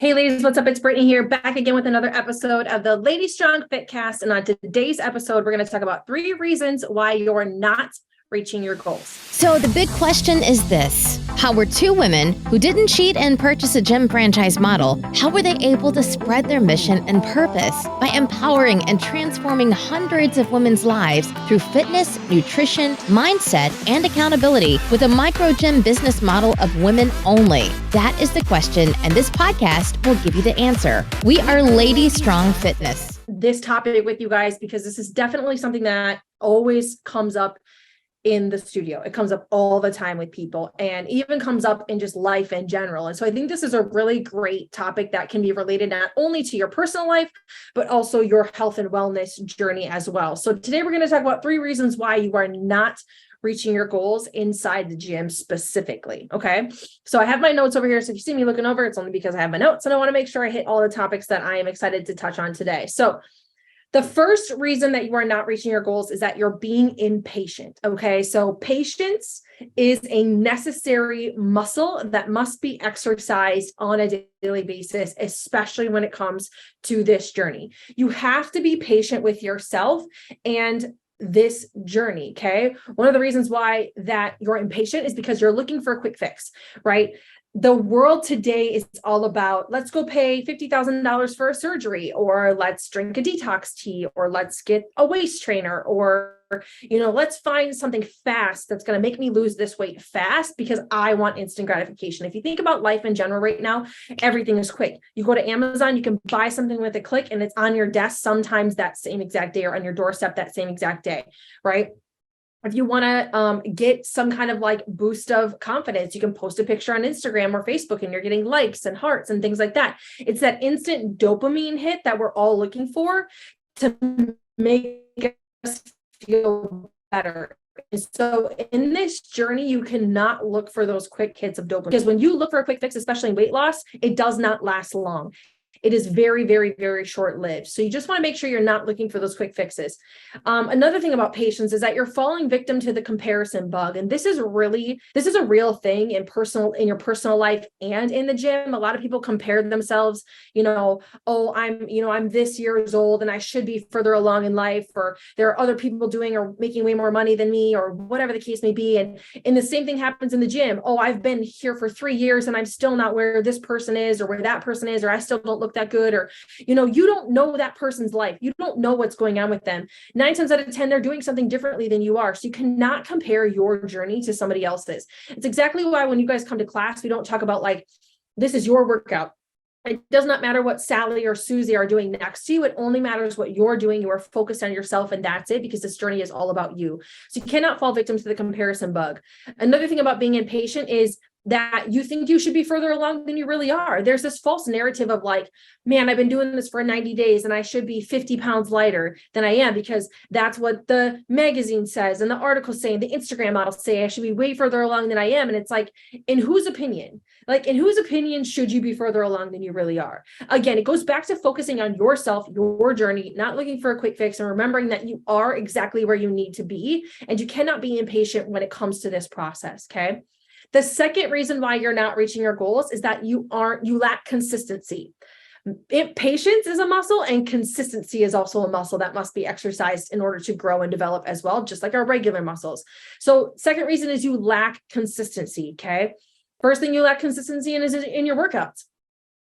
Hey ladies, what's up? It's Brittany here, back again with another episode of the LadyStrong Fitcast. And on today's episode, we're going to talk about 3 reasons why you're not reaching your goals. So the big question is this: how were 2 women who didn't cheat and purchase a gym franchise model, how were they able to spread their mission and purpose by empowering and transforming hundreds of women's lives through fitness, nutrition, mindset, and accountability with a micro gym business model of women only? That is the question, and this podcast will give you the answer. We are LadyStrong Fitness. This topic with you guys, because this is definitely something that always comes up in the studio. It comes up all the time with people and even comes up in just life in general. And so I think this is a really great topic that can be related not only to your personal life, but also your health and wellness journey as well. So today we're going to talk about 3 reasons why you are not reaching your goals inside the gym specifically. Okay. So I have my notes over here. So if you see me looking over, it's only because I have my notes and I want to make sure I hit all the topics that I am excited to touch on today. So the first reason that you are not reaching your goals is that you're being impatient. Okay. So patience is a necessary muscle that must be exercised on a daily basis, especially when it comes to this journey. You have to be patient with yourself and this journey. Okay. One of the reasons why that you're impatient is because you're looking for a quick fix, right? The world today is all about, let's go pay $50,000 for a surgery, or let's drink a detox tea, or let's get a waist trainer, or, let's find something fast that's going to make me lose this weight fast because I want instant gratification. If you think about life in general right now, everything is quick. You go to Amazon, you can buy something with a click and it's on your desk sometimes that same exact day, or on your doorstep that same exact day, right? If you want to get some kind of like boost of confidence, you can post a picture on Instagram or Facebook and you're getting likes and hearts and things like that. It's that instant dopamine hit that we're all looking for to make us feel better. So in this journey, you cannot look for those quick hits of dopamine, because when you look for a quick fix, especially in weight loss, it does not last long. It is very, very, very short-lived. So you just want to make sure you're not looking for those quick fixes. Another thing about patience is that you're falling victim to the comparison bug. And this is a real thing in your personal life and in the gym. A lot of people compare themselves, I'm this years old and I should be further along in life, or there are other people doing or making way more money than me, or whatever the case may be. And the same thing happens in the gym. Oh, I've been here for 3 years and I'm still not where this person is, or where that person is, or I still don't look that good, or you don't know that person's life. You don't know what's going on with them. 9 times out of 10, they're doing something differently than you are. So you cannot compare your journey to somebody else's. It's exactly why when you guys come to class, we don't talk about like, this is your workout. It does not matter what Sally or Susie are doing next to you. It only matters what you're doing. You are focused on yourself, and that's it, because this journey is all about you. So you cannot fall victim to the comparison bug. Another thing about being impatient is that you think you should be further along than you really are. There's this false narrative of like, man, I've been doing this for 90 days and I should be 50 pounds lighter than I am, because that's what the magazine says and the articles say and the Instagram models say I should be way further along than I am. And it's like, in whose opinion? Like, in whose opinion should you be further along than you really are? Again, it goes back to focusing on yourself, your journey, not looking for a quick fix, and remembering that you are exactly where you need to be. And you cannot be impatient when it comes to this process. Okay. The second reason why you're not reaching your goals is that you lack consistency. Patience is a muscle, and consistency is also a muscle that must be exercised in order to grow and develop as well, just like our regular muscles. So second reason is you lack consistency. Okay. First thing you lack consistency in is in your workouts.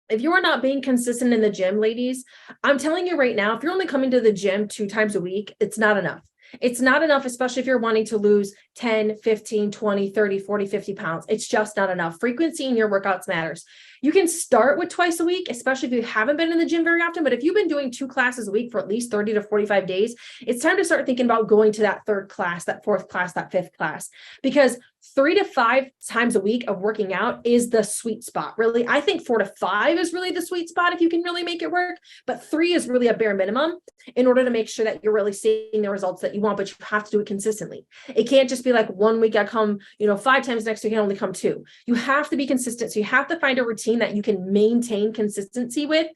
If you are not being consistent in the gym, ladies, I'm telling you right now, if you're only coming to the gym 2 times a week, it's not enough. It's not enough, especially if you're wanting to lose 10, 15, 20, 30, 40, 50 pounds. It's just not enough. Frequency in your workouts matters. You can start with twice a week, especially if you haven't been in the gym very often. But if you've been doing 2 classes a week for at least 30 to 45 days, it's time to start thinking about going to that 3rd class, that 4th class, that 5th class, because 3 to 5 times a week of working out is the sweet spot. Really, I think 4 to 5 is really the sweet spot if you can really make it work. But 3 is really a bare minimum in order to make sure that you're really seeing the results that you want, but you have to do it consistently. It can't just be like 1 week I come, 5 times, next week I only come 2. You have to be consistent. So you have to find a routine that you can maintain consistency with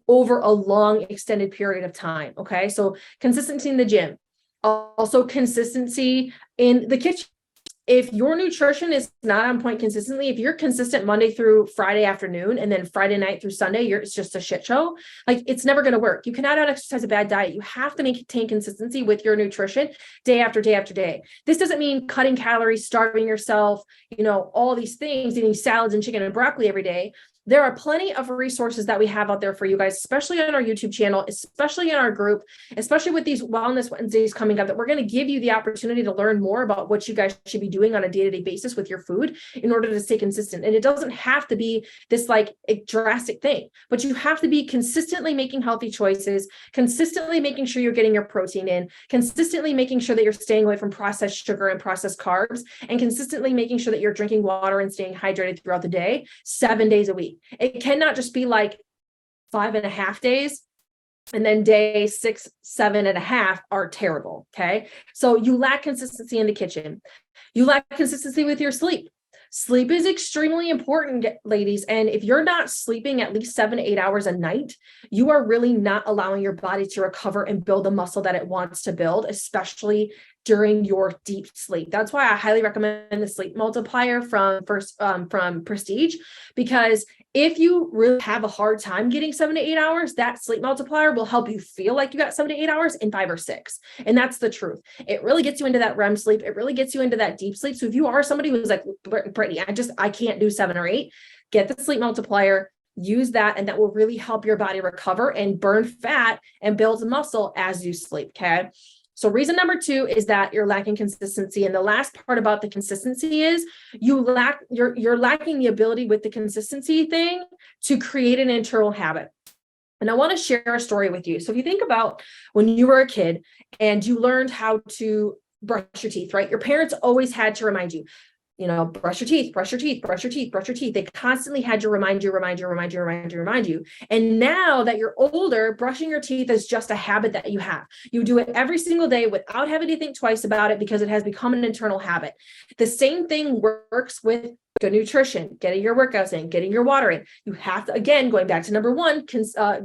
over a long extended period of time. Okay. So consistency in the gym, also consistency in the kitchen. if your nutrition is not on point consistently, if you're consistent Monday through Friday afternoon and then Friday night through Sunday, it's just a shit show. Like, it's never going to work. You cannot out exercise a bad diet. You have to maintain consistency with your nutrition day after day after day. This doesn't mean cutting calories, starving yourself, all these things, eating salads and chicken and broccoli every day. There are plenty of resources that we have out there for you guys, especially on our YouTube channel, especially in our group, especially with these Wellness Wednesdays coming up, that we're going to give you the opportunity to learn more about what you guys should be doing on a day-to-day basis with your food in order to stay consistent. And it doesn't have to be this like a drastic thing, but you have to be consistently making healthy choices, consistently making sure you're getting your protein in, consistently making sure that you're staying away from processed sugar and processed carbs, and consistently making sure that you're drinking water and staying hydrated throughout the day, 7 days a week. It cannot just be like 5.5 days and then day 6, 7.5 are terrible. Okay. So you lack consistency in the kitchen. You lack consistency with your sleep. Sleep is extremely important, ladies. And if you're not sleeping at least 7 to 8 hours a night, you are really not allowing your body to recover and build the muscle that it wants to build, especially during your deep sleep. That's why I highly recommend the sleep multiplier from Prestige, because if you really have a hard time getting 7 to 8 hours, that sleep multiplier will help you feel like you got 7 to 8 hours in 5 or 6. And that's the truth. It really gets you into that REM sleep. It really gets you into that deep sleep. So if you are somebody who's like, Brittany, I can't do 7 or 8, get the sleep multiplier, use that, and that will really help your body recover and burn fat and build muscle as you sleep. Okay. So reason number 2 is that you're lacking consistency. And the last part about the consistency is you're lacking the ability with the consistency thing to create an internal habit. And I want to share a story with you. So if you think about when you were a kid and you learned how to brush your teeth, right? Your parents always had to remind you, brush your teeth, brush your teeth, brush your teeth, brush your teeth. They constantly had to remind you. And now that you're older, brushing your teeth is just a habit that you have. You do it every single day without having to think twice about it because it has become an internal habit. The same thing works with good nutrition, getting your workouts in, getting your water in. You have to, again, going back to number 1,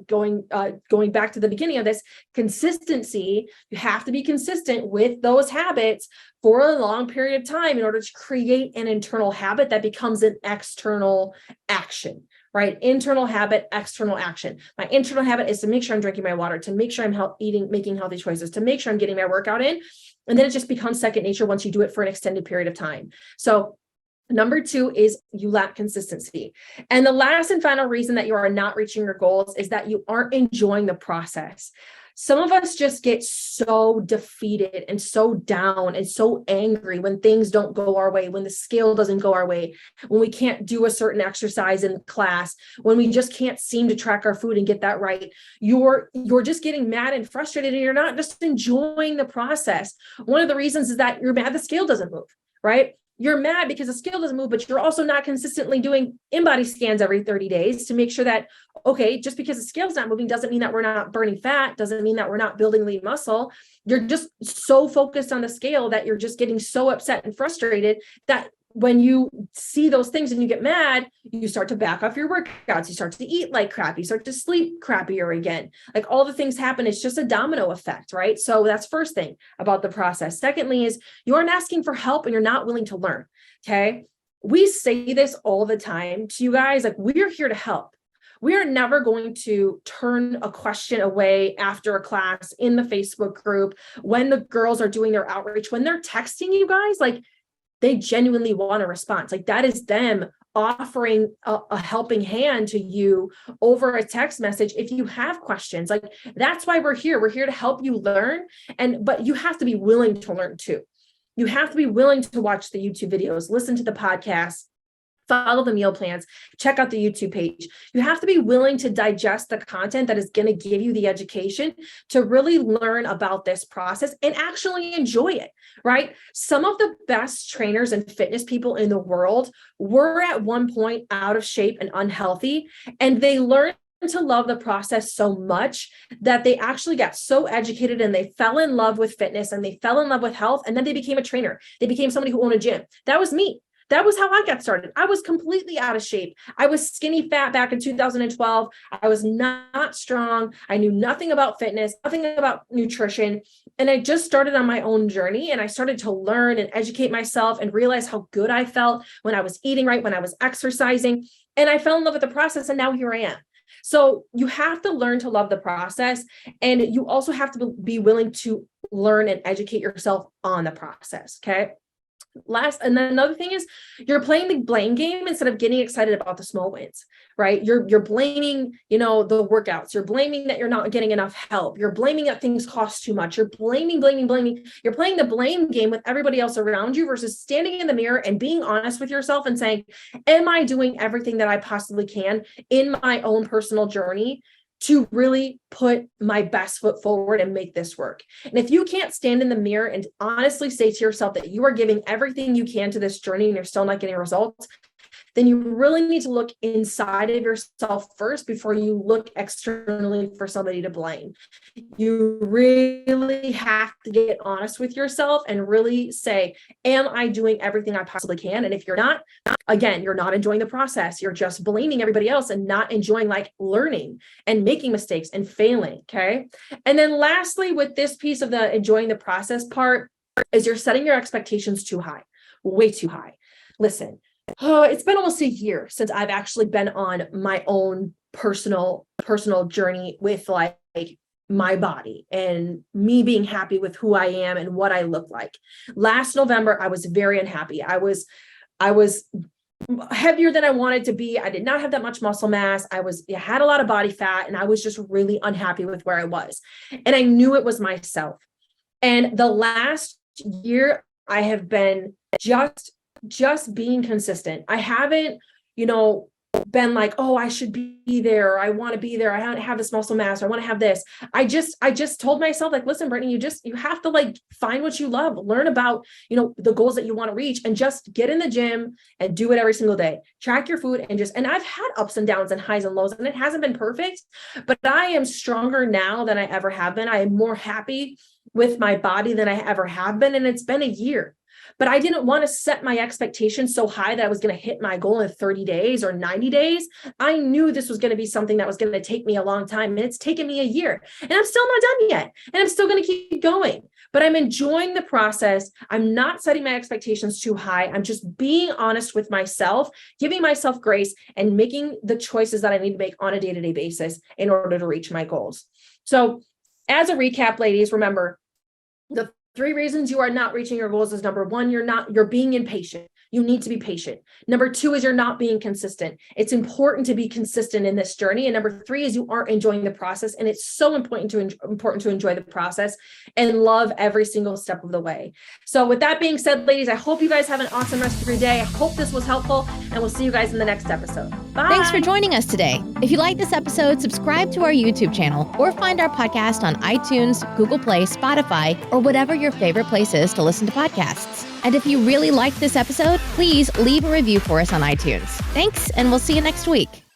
going back to the beginning of this, consistency. You have to be consistent with those habits for a long period of time in order to create an internal habit that becomes an external action, right? Internal habit, external action. My internal habit is to make sure I'm drinking my water, to make sure I'm making healthy choices, to make sure I'm getting my workout in. And then it just becomes second nature once you do it for an extended period of time. So number 2 is you lack consistency. And the last and final reason that you are not reaching your goals is that you aren't enjoying the process. Some of us just get so defeated and so down and so angry when things don't go our way, when the scale doesn't go our way, when we can't do a certain exercise in class, when we just can't seem to track our food and get that right. You're just getting mad and frustrated, and you're not just enjoying the process. One of the reasons is that you're mad the scale doesn't move, right? You're mad because the scale doesn't move, but you're also not consistently doing in-body scans every 30 days to make sure that, okay, just because the scale's not moving doesn't mean that we're not burning fat, doesn't mean that we're not building lean muscle. You're just so focused on the scale that you're just getting so upset and frustrated that when you see those things and you get mad, you start to back off your workouts, you start to eat like crap, you start to sleep crappier again. Like all the things happen. It's just a domino effect, right? So that's first thing about the process. Secondly is you aren't asking for help and you're not willing to learn. Okay. We say this all the time to you guys, like we're here to help. We are never going to turn a question away after a class in the Facebook group, when the girls are doing their outreach, when they're texting you guys, like they genuinely want a response. Like that is them offering a helping hand to you over a text message. If you have questions, like that's why we're here. We're here to help you learn. But you have to be willing to learn too. You have to be willing to watch the YouTube videos, listen to the podcasts, follow the meal plans, check out the YouTube page. You have to be willing to digest the content that is going to give you the education to really learn about this process and actually enjoy it, right? Some of the best trainers and fitness people in the world were at one point out of shape and unhealthy, and they learned to love the process so much that they actually got so educated and they fell in love with fitness and they fell in love with health, and then they became a trainer. They became somebody who owned a gym. That was me. That was how I got started. I was completely out of shape. I was skinny fat back in 2012. I was not strong. I knew nothing about fitness, nothing about nutrition. And I just started on my own journey, and I started to learn and educate myself and realize how good I felt when I was eating right, when I was exercising. And I fell in love with the process, and now here I am. So you have to learn to love the process, and you also have to be willing to learn and educate yourself on the process. Okay. And then another thing is you're playing the blame game instead of getting excited about the small wins, right? You're blaming, the workouts. You're blaming that you're not getting enough help. You're blaming that things cost too much. You're blaming. You're playing the blame game with everybody else around you versus standing in the mirror and being honest with yourself and saying, am I doing everything that I possibly can in my own personal journey to really put my best foot forward and make this work? And if you can't stand in the mirror and honestly say to yourself that you are giving everything you can to this journey and you're still not getting results, then you really need to look inside of yourself first before you look externally for somebody to blame. You really have to get honest with yourself and really say, am I doing everything I possibly can? And if you're not, again, you're not enjoying the process. You're just blaming everybody else and not enjoying learning and making mistakes and failing. Okay. And then lastly, with this piece of the enjoying the process part is you're setting your expectations too high, way too high. Listen, it's been almost a year since I've actually been on my own personal journey with my body and me being happy with who I am and what I look like. Last November, I was very unhappy. I was heavier than I wanted to be. I did not have that much muscle mass. I had a lot of body fat, and I was just really unhappy with where I was. And I knew it was myself. And the last year, I have been just being consistent. I haven't, been like, oh, I should be there. Or I want to be there. I have this muscle mass. Or I want to have this. I just told myself, listen, Brittany, you have to find what you love, learn about, the goals that you want to reach, and just get in the gym and do it every single day. Track your food and I've had ups and downs and highs and lows, and it hasn't been perfect, but I am stronger now than I ever have been. I am more happy with my body than I ever have been. And it's been a year. But I didn't want to set my expectations so high that I was going to hit my goal in 30 days or 90 days. I knew this was going to be something that was going to take me a long time, and it's taken me a year, and I'm still not done yet. And I'm still going to keep going, but I'm enjoying the process. I'm not setting my expectations too high. I'm just being honest with myself, giving myself grace, and making the choices that I need to make on a day-to-day basis in order to reach my goals. So as a recap, ladies, remember, the 3 reasons you are not reaching your goals is number 1, you're being impatient. You need to be patient. Number 2 is you're not being consistent. It's important to be consistent in this journey. And number 3 is you aren't enjoying the process. And it's so important to enjoy the process and love every single step of the way. So with that being said, ladies, I hope you guys have an awesome rest of your day. I hope this was helpful, and we'll see you guys in the next episode. Bye. Thanks for joining us today. If you like this episode, subscribe to our YouTube channel or find our podcast on iTunes, Google Play, Spotify, or whatever your favorite place is to listen to podcasts. And if you really liked this episode, please leave a review for us on iTunes. Thanks, and we'll see you next week.